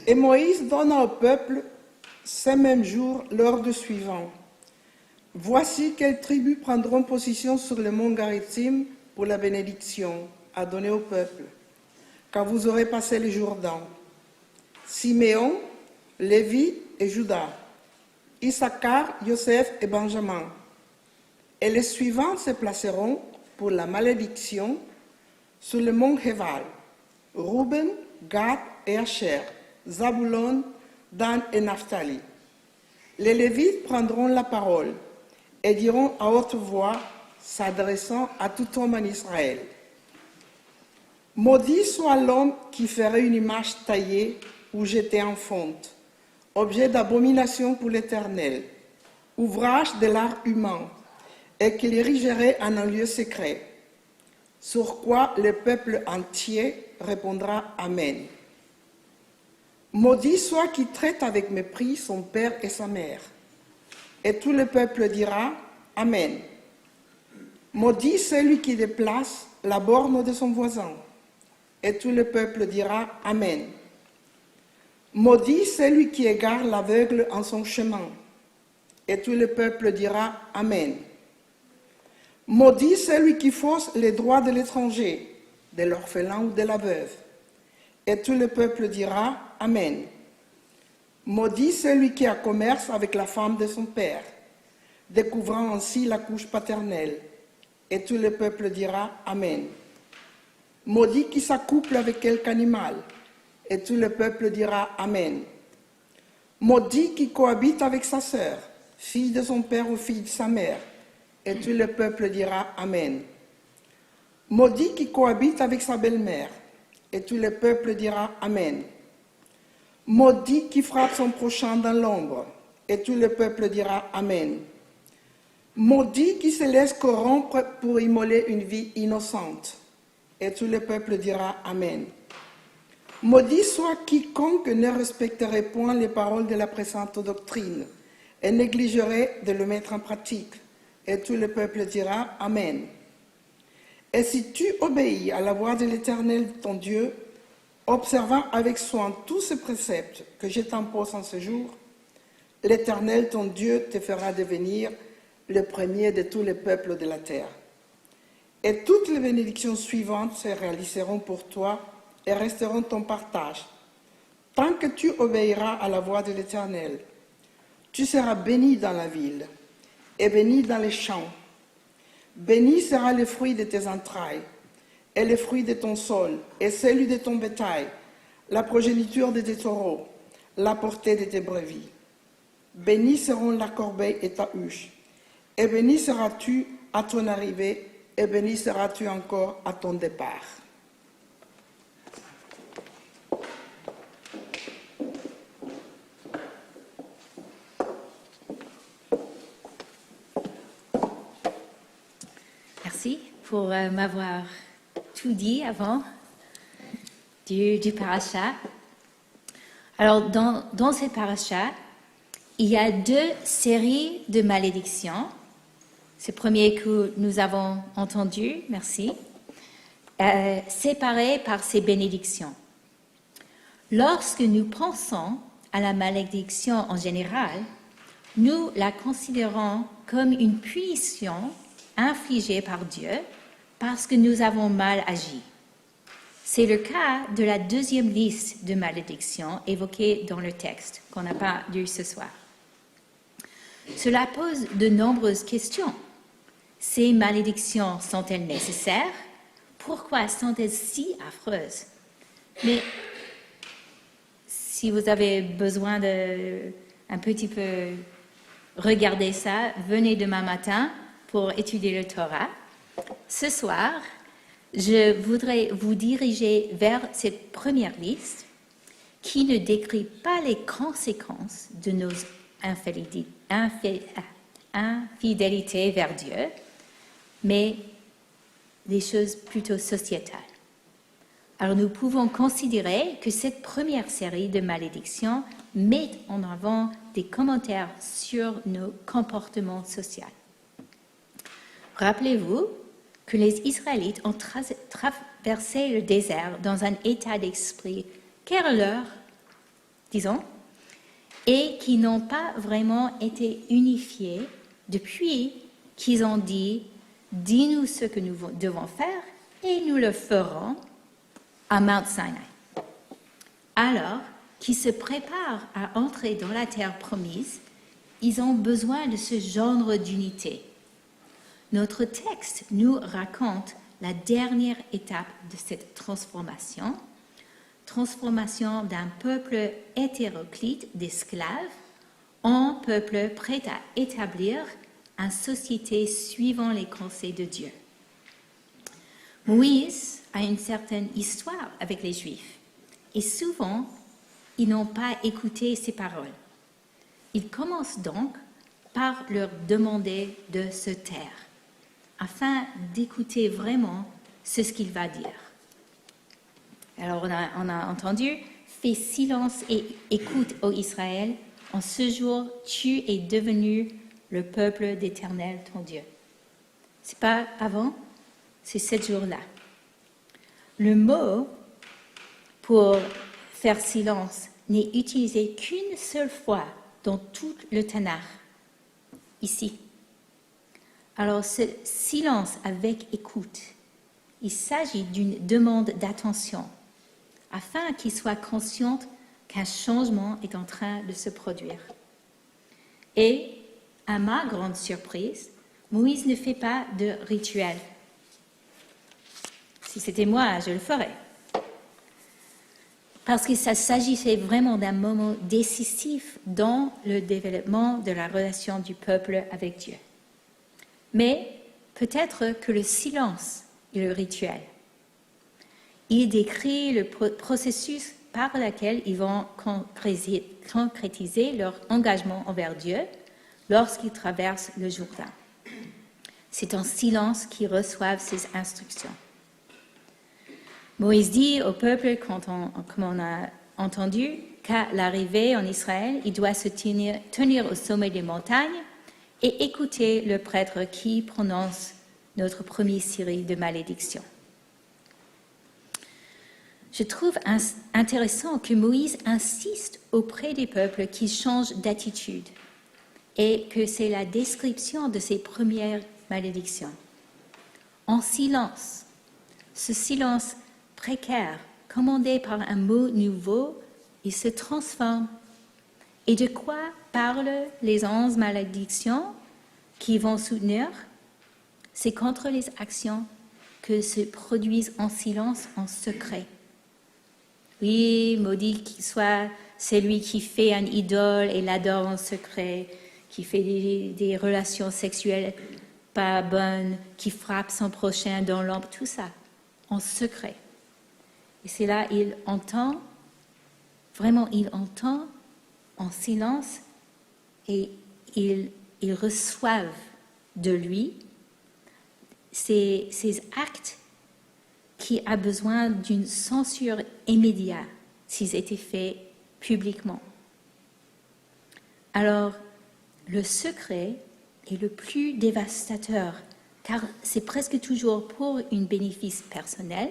Et Moïse donna au peuple ces mêmes jours l'ordre suivant. Voici quelles tribus prendront position sur le mont Garizim pour la bénédiction à donner au peuple, quand vous aurez passé le Jourdain. Siméon, Lévi et Juda, Issachar, Joseph et Benjamin. Et les suivants se placeront pour la malédiction sur le mont Héval, Ruben, Gad et Asher, Zabulon, Dan et Naphtali. Les Lévites prendront la parole et diront à haute voix, s'adressant à tout homme en Israël. Maudit soit l'homme qui ferait une image taillée ou jetée en fonte, objet d'abomination pour l'Éternel, ouvrage de l'art humain, et qu'il érigerait en un lieu secret. Sur quoi le peuple entier répondra Amen. Maudit soit qui traite avec mépris son père et sa mère. Et tout le peuple dira Amen. Maudit celui qui déplace la borne de son voisin. Et tout le peuple dira Amen. Maudit celui qui égare l'aveugle en son chemin. Et tout le peuple dira Amen. Maudit celui qui fausse les droits de l'étranger, de l'orphelin ou de la veuve. Et tout le peuple dira Amen. Maudit celui qui a commerce avec la femme de son père, découvrant ainsi la couche paternelle. Et tout le peuple dira Amen. Maudit qui s'accouple avec quelque animal. Et tout le peuple dira Amen. Maudit qui cohabite avec sa sœur, fille de son père ou fille de sa mère. Et tout le peuple dira Amen. Maudit qui cohabite avec sa belle-mère. Et tout le peuple dira Amen. Maudit qui frappe son prochain dans l'ombre. Et tout le peuple dira Amen. Maudit qui se laisse corrompre pour immoler une vie innocente. Et tout le peuple dira Amen. Maudit soit quiconque ne respecterait point les paroles de la présente doctrine et négligerait de le mettre en pratique. Et tout le peuple dira Amen. Et si tu obéis à la voix de l'Éternel ton Dieu, observant avec soin tous ces préceptes que je t'impose en ce jour, l'Éternel ton Dieu te fera devenir le premier de tous les peuples de la terre. Et toutes les bénédictions suivantes se réaliseront pour toi et resteront ton partage, tant que tu obéiras à la voix de l'Éternel. Tu seras béni dans la ville et béni dans les champs. Béni sera le fruit de tes entrailles, et le fruit de ton sol, et celui de ton bétail, la progéniture de tes taureaux, la portée de tes brebis. Bénis seront la corbeille et ta huche, et béni seras-tu à ton arrivée, et béni seras-tu encore à ton départ. Merci pour m'avoir tout dit avant du paracha. Alors, dans cette paracha, il y a deux séries de malédictions. Ce premier que nous avons entendu, merci, séparées par ces bénédictions. Lorsque nous pensons à la malédiction en général, nous la considérons comme une punition infligée par Dieu parce que nous avons mal agi. C'est le cas de la deuxième liste de malédictions évoquée dans le texte qu'on n'a pas lu ce soir. Cela pose de nombreuses questions. Ces malédictions sont-elles nécessaires? Pourquoi sont-elles si affreuses? Mais si vous avez besoin de un petit peu regarder ça, venez demain matin pour étudier le Torah. Ce soir, je voudrais vous diriger vers cette première liste qui ne décrit pas les conséquences de nos infidélités vers Dieu, mais des choses plutôt sociétales. Alors nous pouvons considérer que cette première série de malédictions met en avant des commentaires sur nos comportements sociaux. Rappelez-vous que les Israélites ont traversé le désert dans un état d'esprit querelleur disons, et qui n'ont pas vraiment été unifiés depuis qu'ils ont dit « Dis-nous ce que nous devons faire et nous le ferons à Mount Sinai ». Alors qu'ils se préparent à entrer dans la terre promise, ils ont besoin de ce genre d'unité. Notre texte nous raconte la dernière étape de cette transformation d'un peuple hétéroclite d'esclaves en peuple prêt à établir une société suivant les conseils de Dieu. Moïse a une certaine histoire avec les Juifs et souvent, ils n'ont pas écouté ses paroles. Il commence donc par leur demander de se taire afin d'écouter vraiment ce qu'il va dire. Alors on a entendu « Fais silence et écoute, ô Israël, en ce jour tu es devenu le peuple d'Éternel, ton Dieu. » C'est pas avant, c'est 7 jours-là. Le mot pour faire silence n'est utilisé qu'une seule fois dans tout le Tanakh, ici. Alors, ce silence avec écoute, il s'agit d'une demande d'attention, afin qu'il soit conscient qu'un changement est en train de se produire. Et, à ma grande surprise, Moïse ne fait pas de rituel. Si c'était moi, je le ferais. Parce que ça s'agissait vraiment d'un moment décisif dans le développement de la relation du peuple avec Dieu. Mais peut-être que le silence est le rituel. Il décrit le processus par lequel ils vont concrétiser leur engagement envers Dieu lorsqu'ils traversent le Jourdain. C'est en silence qu'ils reçoivent ces instructions. Moïse dit au peuple, comme on a entendu, qu'à l'arrivée en Israël, il doit se tenir au sommet des montagnes et écouter le prêtre qui prononce notre première série de malédictions. Je trouve intéressant que Moïse insiste auprès des peuples qu'ils changent d'attitude et que c'est la description de ces premières malédictions. En silence, ce silence précaire, commandé par un mot nouveau, il se transforme. Et de quoi parlent les 11 malédictions qui vont soutenir? C'est contre les actions que se produisent en silence, en secret. Oui, maudit qu'il soit celui qui fait une idole et l'adore en secret, qui fait des relations sexuelles pas bonnes, qui frappe son prochain dans l'ombre, tout ça, en secret. Et c'est là il entend en silence et ils reçoivent de lui ces actes qui a besoin d'une censure immédiate s'ils étaient faits publiquement. Alors, le secret est le plus dévastateur car c'est presque toujours pour un bénéfice personnel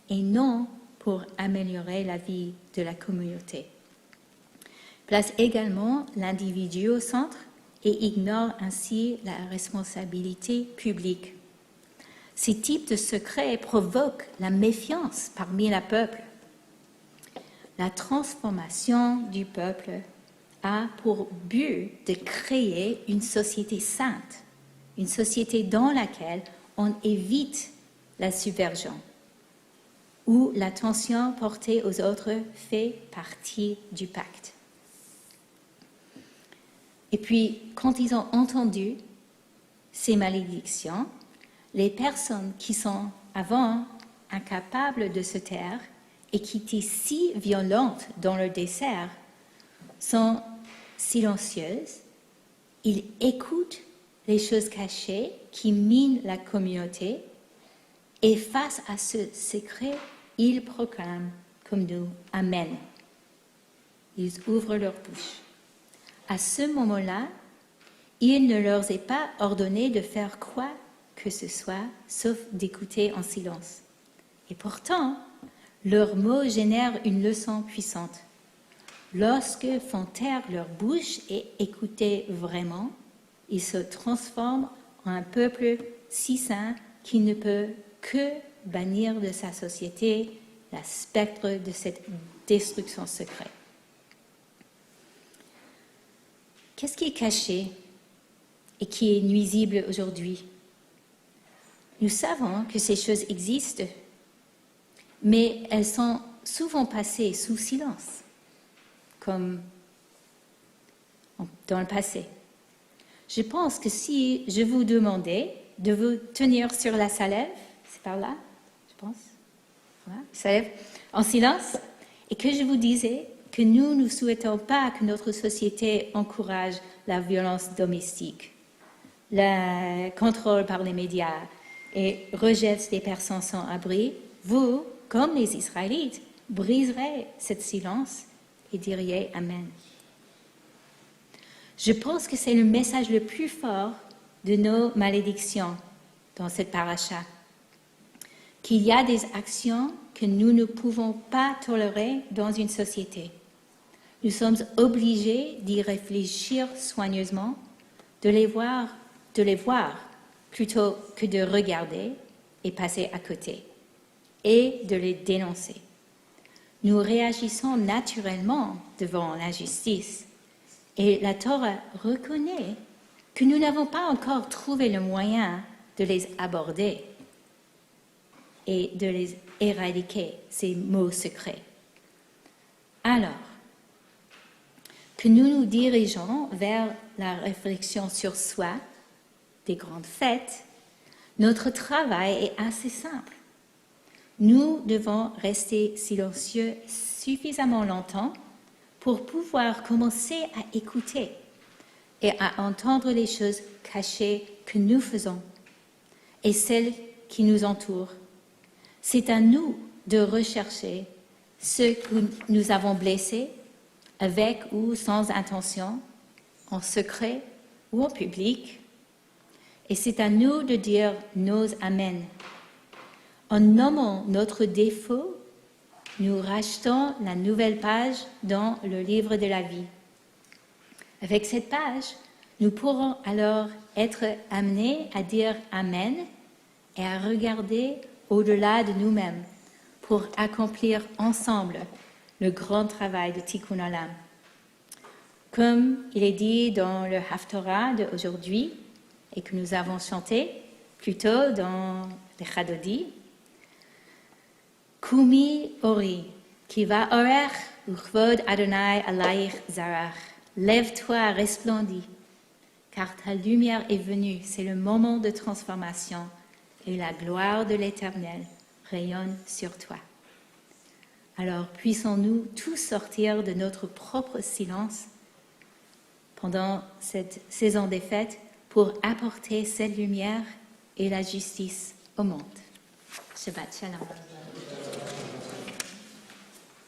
et non pour améliorer la vie de la communauté. Place également l'individu au centre et ignore ainsi la responsabilité publique. Ces types de secrets provoquent la méfiance parmi le peuple. La transformation du peuple a pour but de créer une société sainte, une société dans laquelle on évite la subversion, où l'attention portée aux autres fait partie du pacte. Et puis, quand ils ont entendu ces malédictions, les personnes qui sont avant incapables de se taire et qui étaient si violentes dans leur dessert sont silencieuses. Ils écoutent les choses cachées qui minent la communauté et face à ce secret, ils proclament comme nous « Amen ». Ils ouvrent leur bouche. À ce moment-là, il ne leur est pas ordonné de faire quoi que ce soit, sauf d'écouter en silence. Et pourtant, leurs mots génèrent une leçon puissante. lorsque font taire leur bouche et écouter vraiment, ils se transforment en un peuple si saint qui ne peut que bannir de sa société la spectre de cette destruction secrète. Qu'est-ce qui est caché et qui est nuisible aujourd'hui? Nous savons que ces choses existent, mais elles sont souvent passées sous silence, comme dans le passé. Je pense que si je vous demandais de vous tenir sur la salève, c'est par là, je pense, voilà, salève, en silence, et que je vous disais que nous ne souhaitons pas que notre société encourage la violence domestique, le contrôle par les médias et rejette les personnes sans abri, vous, comme les Israélites, briserez ce silence et diriez Amen. Je pense que c'est le message le plus fort de nos malédictions dans cette paracha, qu'il y a des actions que nous ne pouvons pas tolérer dans une société. Nous sommes obligés d'y réfléchir soigneusement, de les voir plutôt que de regarder et passer à côté, et de les dénoncer. Nous réagissons naturellement devant l'injustice, et la Torah reconnaît que nous n'avons pas encore trouvé le moyen de les aborder et de les éradiquer, ces mots secrets. Alors, que nous nous dirigeons vers la réflexion sur soi, des grandes fêtes, notre travail est assez simple. Nous devons rester silencieux suffisamment longtemps pour pouvoir commencer à écouter et à entendre les choses cachées que nous faisons et celles qui nous entourent. C'est à nous de rechercher ceux que nous avons blessés, avec ou sans intention, en secret ou en public. Et c'est à nous de dire nos Amen. En nommant notre défaut, nous rachetons la nouvelle page dans le livre de la vie. Avec cette page, nous pourrons alors être amenés à dire Amen et à regarder au-delà de nous-mêmes pour accomplir ensemble le grand travail de Tikkun Olam. Comme il est dit dans le Haftorah d'aujourd'hui et que nous avons chanté plus tôt dans le Chadodi, Kumi Ori, ki va orech uchvod Adonai alayich zarach. Lève-toi, resplendis, car ta lumière est venue. C'est le moment de transformation et la gloire de l'Éternel rayonne sur toi. Alors puissons-nous tous sortir de notre propre silence pendant cette saison des fêtes pour apporter cette lumière et la justice au monde. Shabbat Shalom.